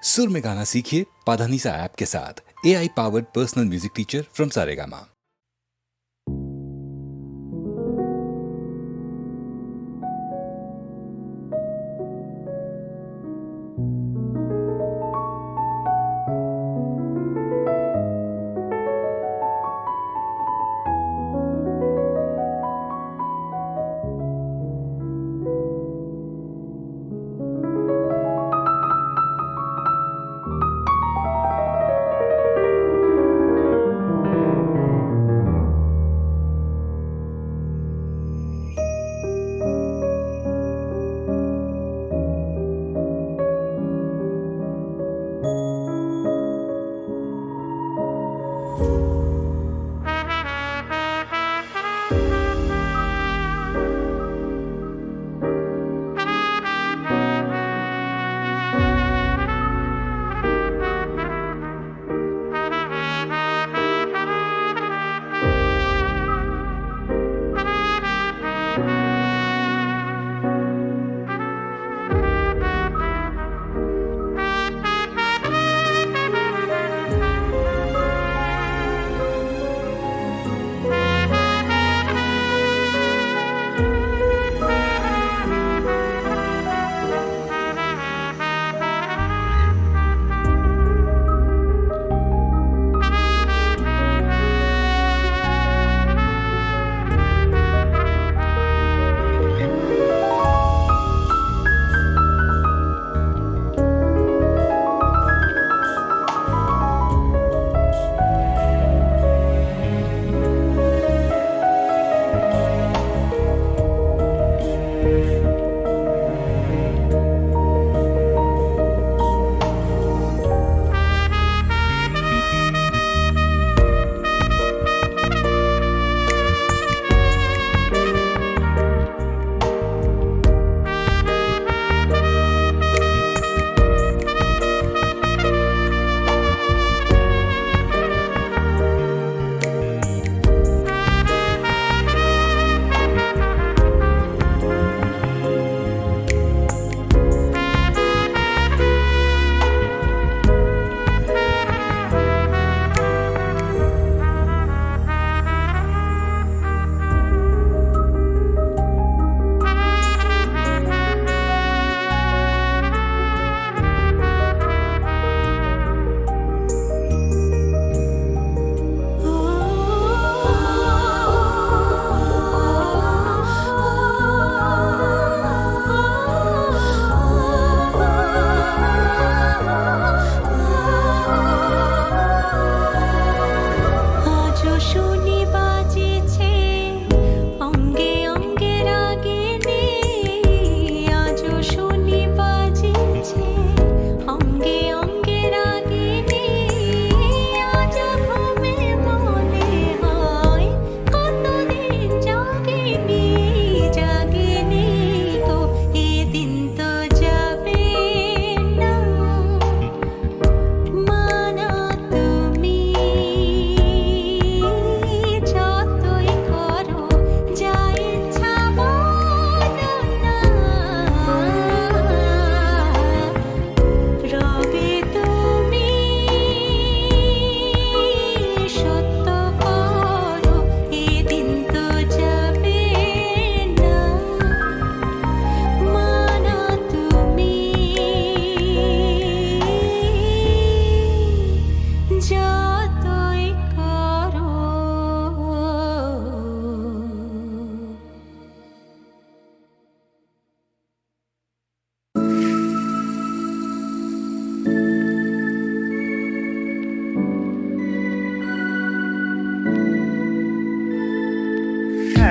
सुर में गाना सीखिए पाधानीसा ऐप के साथ। AI powered personal music teacher from Saregama.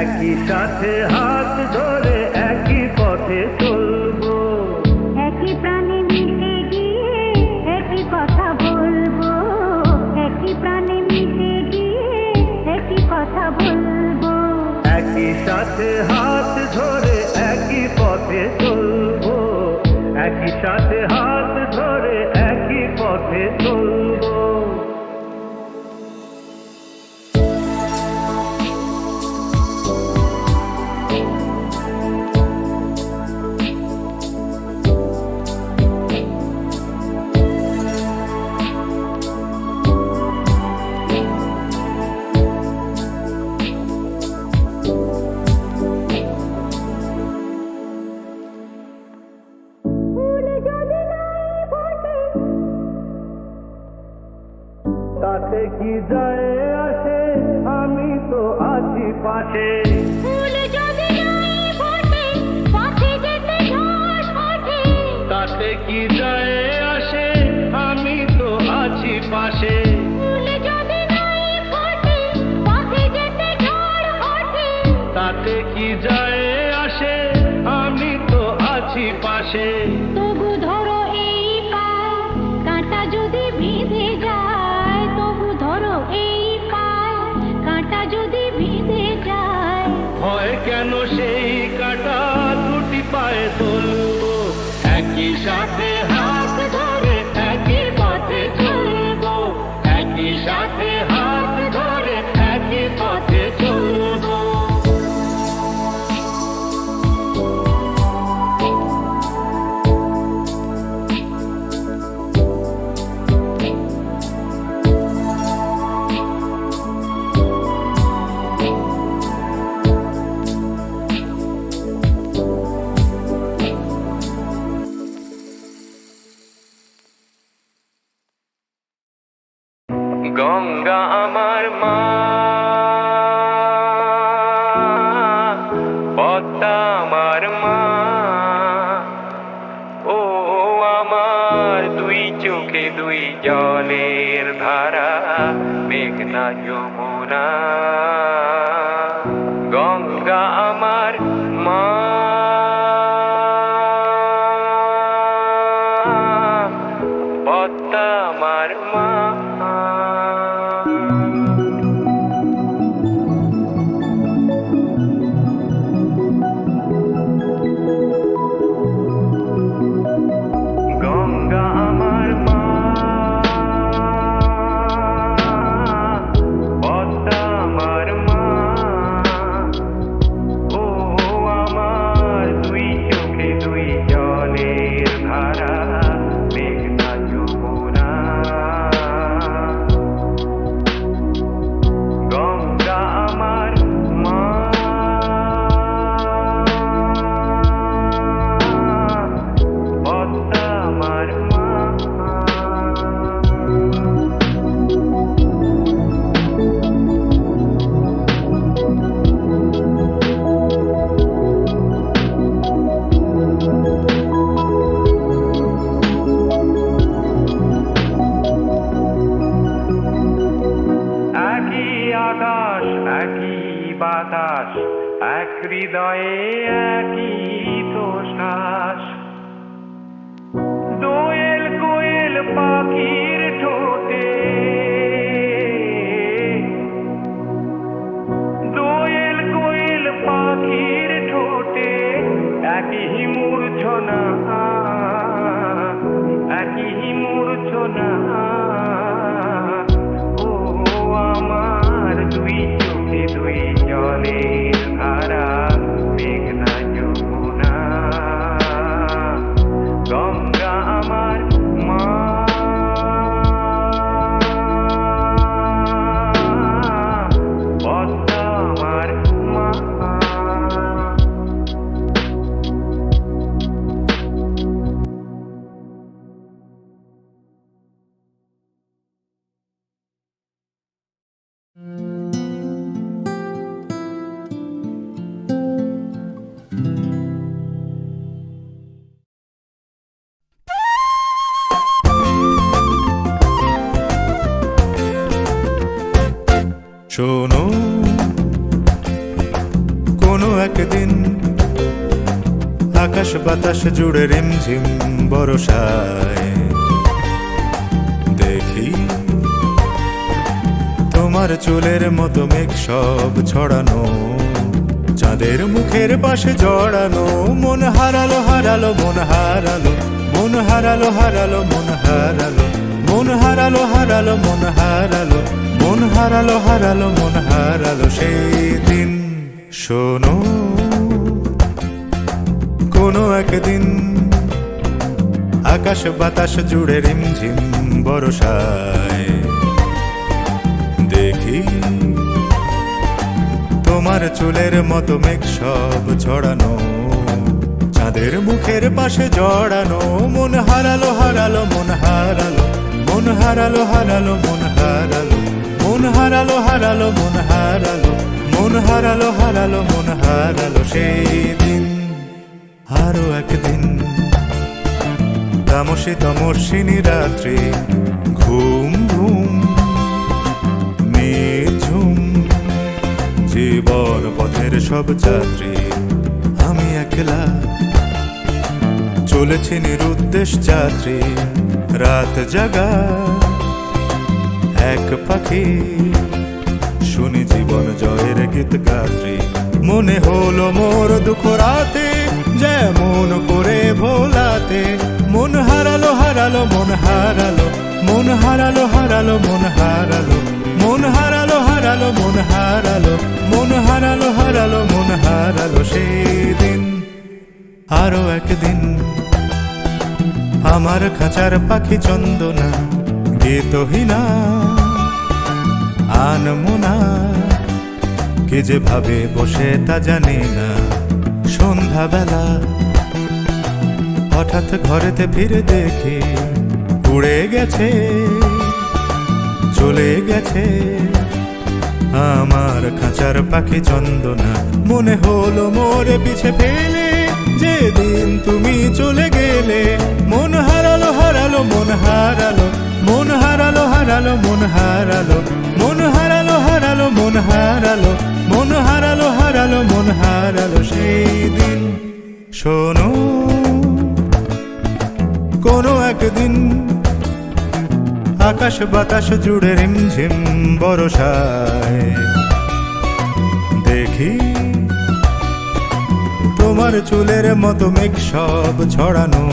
একই সাথে হাত ধরে একই পথে চলবো, একই প্রাণে মিশে গিয়ে একই কথা বলবো, একই প্রাণে মিশে গিয়ে একই কথা বলবো। একই সাথে হাত ধরে একই পথে চলবো, একই সাথে হাত ধরে একই পথে চলবো। তাতে কি যায় আসে, আমি তো আছি পাশে। ফুল যদি নাই ফোটে, পথে যেতে ঝড় ওঠে। তাতে কি যায় আসে, আমি তো আছি পাশে। ফুল যদি নাই ফোটে, পথে যেতে ঝড় ওঠে। তাতে কি যায় আসে, আমি তো আছি পাশে। তবু ধরো এই পায়, কাঁটা যদি বিঁধে যায়। তবু ধরো এই পায়, কাঁটা যদি বিঁধে যায়। হয় কেন সেই কাটা দুটি পায়ে তুলবো, একই সাথে হাত ধরে একই পথে চলবো। একই সাথে হাত ধরে একই পথে চলবো। গঙ্গা আমার মা, পদ্মা আমার মা, ও আমার দুই চোখে দুই জলের ধারা, মেঘনা যমুনা। গঙ্গা আমার মা, পদ্মা আমার মা। গঙ্গা আমার মা, পদ্মা আমার মা, ও আমার দুই চোখে দুই জলের ধারা, মেঘনা যমুনা। গঙ্গা আমার মা, পদ্মা আমার মা। একই আকাশ একই বাতাস, এক হৃদয়ে একই তো শ্বাস। দোয়েল কোয়েল পাখির ঠোঁটে, দোয়েল কোয়েল পাখির ঠোঁটে, একই মূর্ছনা, একই মূর্ছনা। ও আমার দুই চোখে দুই জলের ধারা, মেঘনা যমুনা। গঙ্গা আমার মা, পদ্মা আমার মা। শোনো, কোনো একদিন আকাশ বাতাস জুড়ে রিমঝিম বরসায় দেখি তোমার চুলের মতো মেঘ সব ছড়ানো, চাঁদের মুখের পাশে জড়ানো। মন হারালো হারালো মন হারালো, মন হারালো হারালো মন হারালো, মন হারালো হারালো মন হারালো, মন হারালো হারালো মন হারালো সেই দিন। শোনো, কোনো একদিন আকাশ বাতাস জুড়ে রিমঝিম বরসায় দেখি তোমার চুলের মতো মেঘ সব ছড়ানো, চাঁদের মুখের পাশে জড়ানো। মন হারালো হারালো মন হারালো, মন হারালো হারালো মন হারালো, মন হারালো হারালো মন হারালো, মন হারালো হারালো মন হারালো সেই দিন। আরো একদিন তামসী তমস্বিনী রাত্রি, ঘুম ঘুম নিঝুম জীবন পথের সব যাত্রী, আমি একলা চলেছি নিরুদ্দেশ যাত্রী। রাত জাগা এক পাখি, শুনি জীবন জয়ের গীত গাত্রী। মনে হলো মোর দুঃখ রাতে, যেমন করে ভোলাতে। মন হারালো হারালো মন হারালো, মন হারালো হারালো মন হারালো, মন হারালো হারালো মন হারালো, মন হারালো হারালো মন হারালো সেই দিন। আরো একদিন আমার খাঁচার পাখি চন্দনা, গীতহীনা আনমোনা, কে যে ভাবে বসে তা জানি না। সন্ধ্যাবেলা হঠাৎ ঘরেতে ফিরে দেখি, উড়ে গেছে চলে গেছে আমার খাঁচার পাখি চন্দনা। মনে হলো মোরে পিছে ফেলে, যেদিন তুমি চলে গেলে। মন হারালো হারালো মন হারালো, মন হারালো হারালো মন হারালো, মন হারালো হারালো মন হারালো, মন হারালো হারালো মন হারালো সেই দিন। শোনো কোনো একদিন আকাশ বাতাস জুড়ে রিমঝিম বরষায় দেখি তোমার চুলের মতো মেঘ সব ছড়ানো,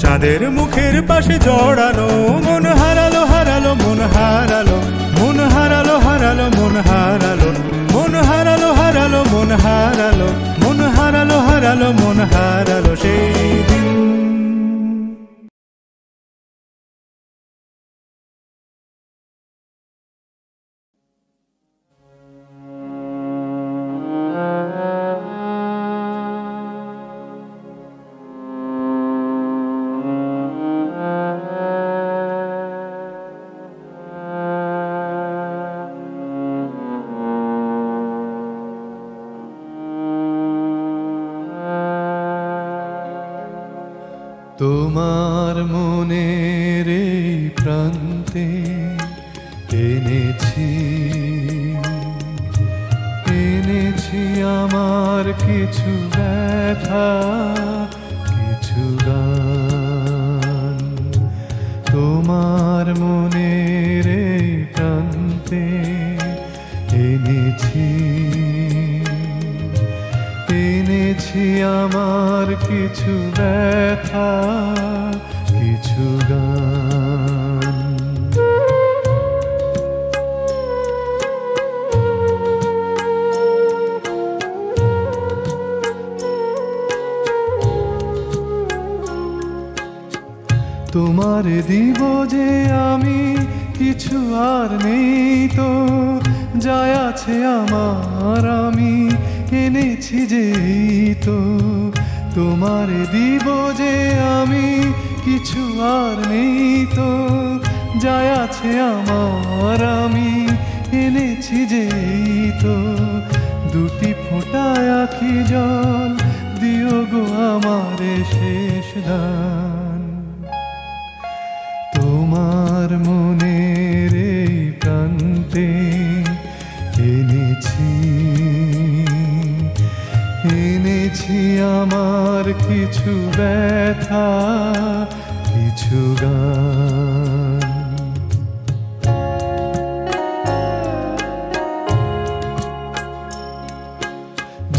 চাঁদের মুখের পাশে জড়ানো। মন হারালো হারালো মন হারালো, মন হারালো হারালো মন হারালো, মন হারালো হারালো মন হারালো, মন হারালো হারালো মন হারালো সেই দিন। তোমার মনের এই প্রান্তে এনেছি, এনেছি আমার কিছু ব্যথা, কিছু গান। তোমার মনের এই প্রান্তে এনেছি, এনেছি আমার কিছু ব্যথা, কিছু গান। তোমার দিব যে আমি কিছু আর নেই তো, যাই আছে আমার আমি এনেছি যেই তো। তোমার দিব যে আমি কিছু আর নেই তো, যাই আছে আমার আমি এনেছি যেই তো। দুটি ফোঁটা আখি জল দিও গো আমারে শেষ দান। তোমার মনের এই প্রান্তে এনেছি, এনেছি আমার কিছু ব্যথা, কিছু গান।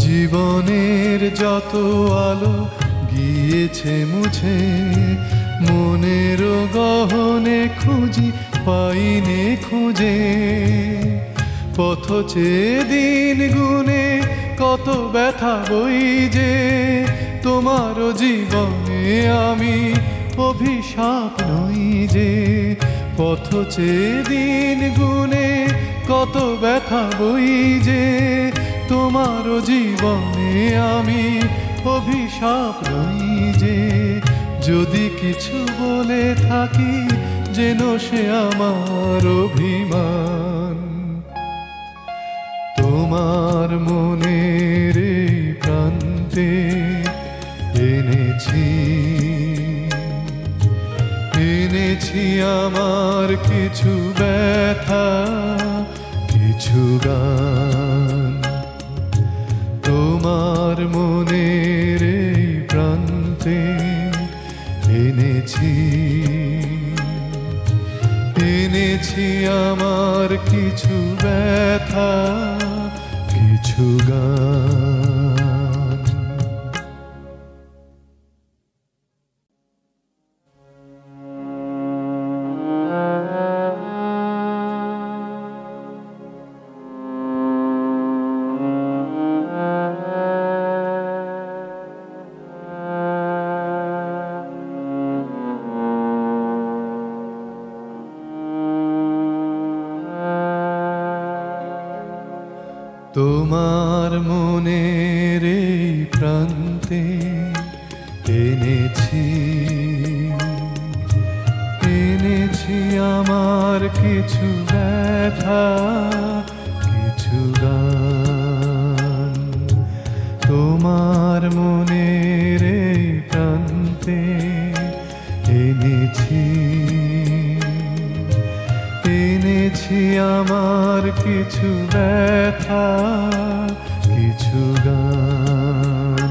জীবনের যত আলো গিয়েছে মুছে, মনের গহনে খুঁজি পাইনে খুঁজে। পথ চেয়ে দিন গুনে কত ব্যথা বই যে, তোমার জীবনে আমি অভিশাপ নই যে। পথ চেয়ে দিন গুনে কত ব্যথা বই যে, তোমার জীবনে আমি অভিশাপ নই যে। যদি কিছু বলে থাকি যেন সে আমার অভিমান। তোমার মনের এই প্রান্তে এনেছি আমার কিছু ব্যথা, কিছু গান। তোমার মনের এই প্রান্তে এনেছি আমার কিছু ব্যথা, কিছু গান। তোমার মনের এই প্রান্তে এনেছি আমার কিছু ব্যথা, কিছু গান। তোমার মনের এই প্রান্তে এনেছি আমার কিছু ব্যথা, কিছু গান।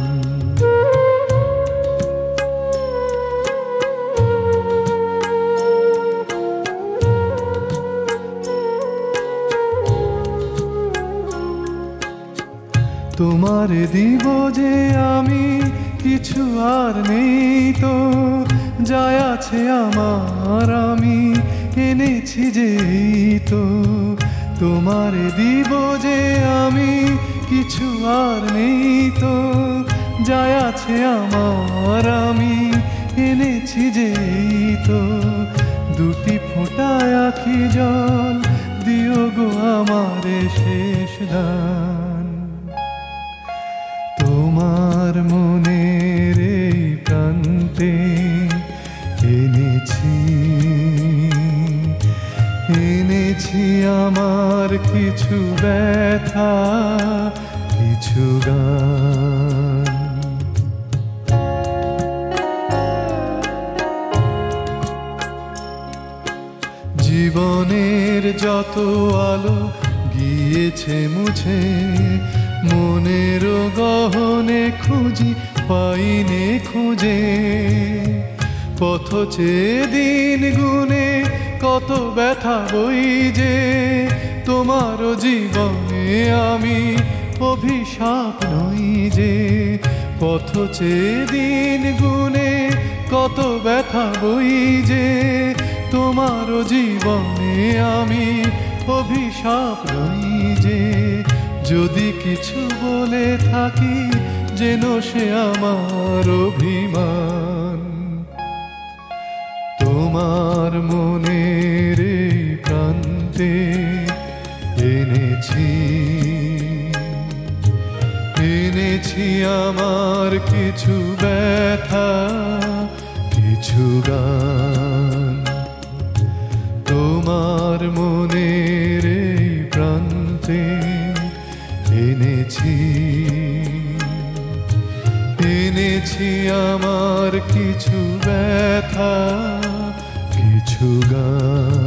তোমার দিব যে আমি কিছু আর নেই তো, যায় আছে আমার আমি এনেছি যেই তো। তোমার দিব যে আমি কিছু আর নেই তো, যায় আছে আমার আমি এনেছি যেই তো। দুটি ফোঁটা আখি জল দিও গো আমারে শেষ দান। তোমার মনের এই প্রান্তে এনেছি আমার কিছু ব্যথা, কিছু গান। জীবনের যত আলো গিয়েছে মুছে, মনের গহনে খুঁজি পাইনে খুঁজে। পথ চেয়ে দিন গুনে কত ব্যথা বই যে, তোমার জীবনে আমি অভিশাপ নই যে। পথ চেয়ে দিন গুনে কত ব্যথা বই যে, তোমার জীবনে আমি অভিশাপ নই যে। যদি কিছু বলে থাকি যেন সে আমার অভিমান। তোমার মনের এই প্রান্তে এনেছি আমার কিছু ব্যথা, কিছু গান। তোমার মনের এই প্রান্তে এনেছি আমার কিছু ব্যথা, কিছু গান।